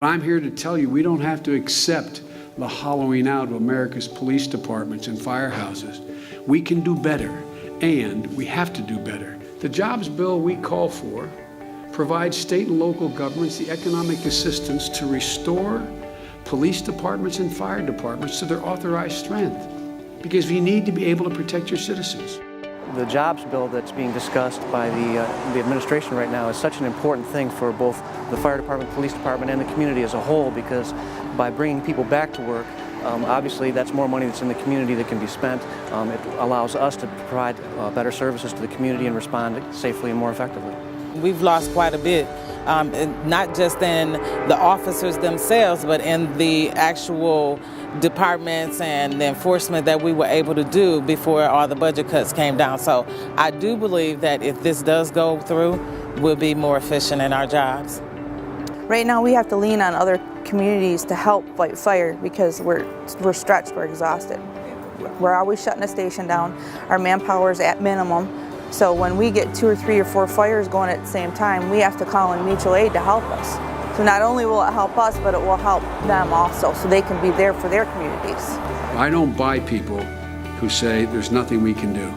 I'm here to tell you we don't have to accept the hollowing out of America's police departments and firehouses. We can do better, and we have to do better. The jobs bill we call for provides state and local governments the economic assistance to restore police departments and fire departments to their authorized strength, because you need to be able to protect your citizens. The jobs bill that's being discussed by the administration right now is such an important thing for both the fire department, police department, and the community as a whole, because by bringing people back to work, obviously that's more money that's in the community that can be spent. It allows us to provide better services to the community and respond safely and more effectively. We've lost quite a bit, not just in the officers themselves, but in the actual departments and the enforcement that we were able to do before all the budget cuts came down. So I do believe that if this does go through, we'll be more efficient in our jobs. Right now we have to lean on other communities to help fight fire because we're stretched, we're exhausted. We're always shutting a station down. Our manpower is at minimum. So when we get 2 or 3 or 4 fires going at the same time, we have to call in mutual aid to help us. So not only will it help us, but it will help them also, so they can be there for their communities. I don't buy people who say there's nothing we can do.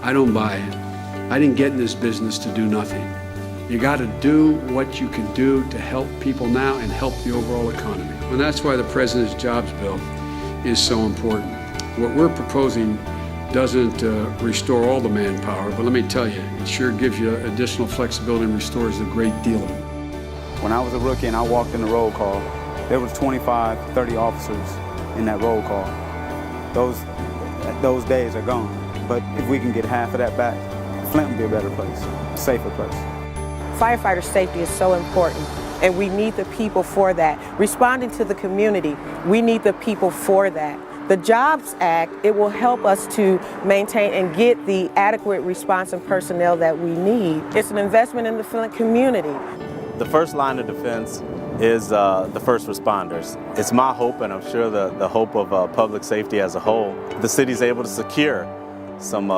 I don't buy it. I didn't get in this business to do nothing. You got to do what you can do to help people now and help the overall economy. And that's why the President's jobs bill is so important. What we're proposing doesn't restore all the manpower, but let me tell you, it sure gives you additional flexibility and restores a great deal of it. When I was a rookie and I walked in the roll call, there was 25, 30 officers in that roll call. Those days are gone. But if we can get half of that back, Flint will be a better place, a safer place. Firefighter safety is so important, and we need the people for that. Responding to the community, we need the people for that. The Jobs Act, it will help us to maintain and get the adequate response and personnel that we need. It's an investment in the Flint community. The first line of defense is the first responders. It's my hope, and I'm sure the hope of public safety as a whole, the city's able to secure some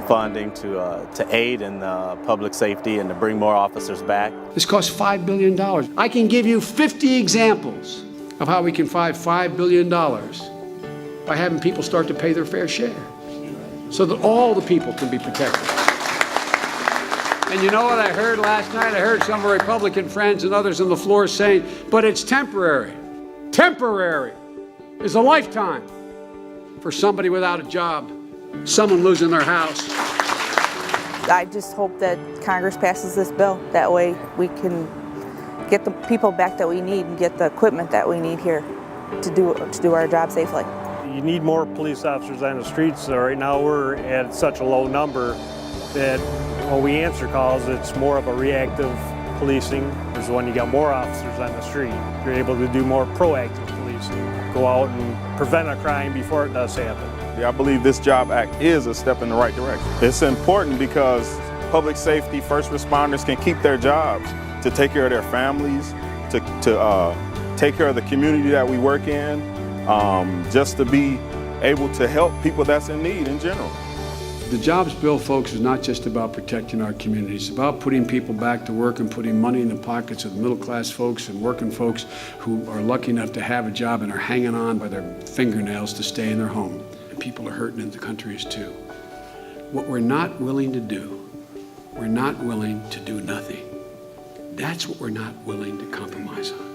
funding to aid in public safety and to bring more officers back. This costs $5 billion. I can give you 50 examples of how we can find $5 billion by having people start to pay their fair share so that all the people can be protected. And you know what I heard last night? I heard some of our Republican friends and others on the floor saying, but it's temporary. Temporary is a lifetime for somebody without a job, someone losing their house. I just hope that Congress passes this bill. That way we can get the people back that we need and get the equipment that we need here to do our job safely. You need more police officers on the streets. Right now we're at such a low number that when we answer calls, it's more of a reactive policing. There's when you got more officers on the street. You're able to do more proactive policing, go out and prevent a crime before it does happen. I believe this Job Act is a step in the right direction. It's important because public safety, first responders can keep their jobs to take care of their families, to take care of the community that we work in, just to be able to help people that's in need in general. The jobs bill, folks, is not just about protecting our communities. It's about putting people back to work and putting money in the pockets of the middle-class folks and working folks who are lucky enough to have a job and are hanging on by their fingernails to stay in their home. And people are hurting in the countries too. What we're not willing to do, we're not willing to do nothing. That's what we're not willing to compromise on.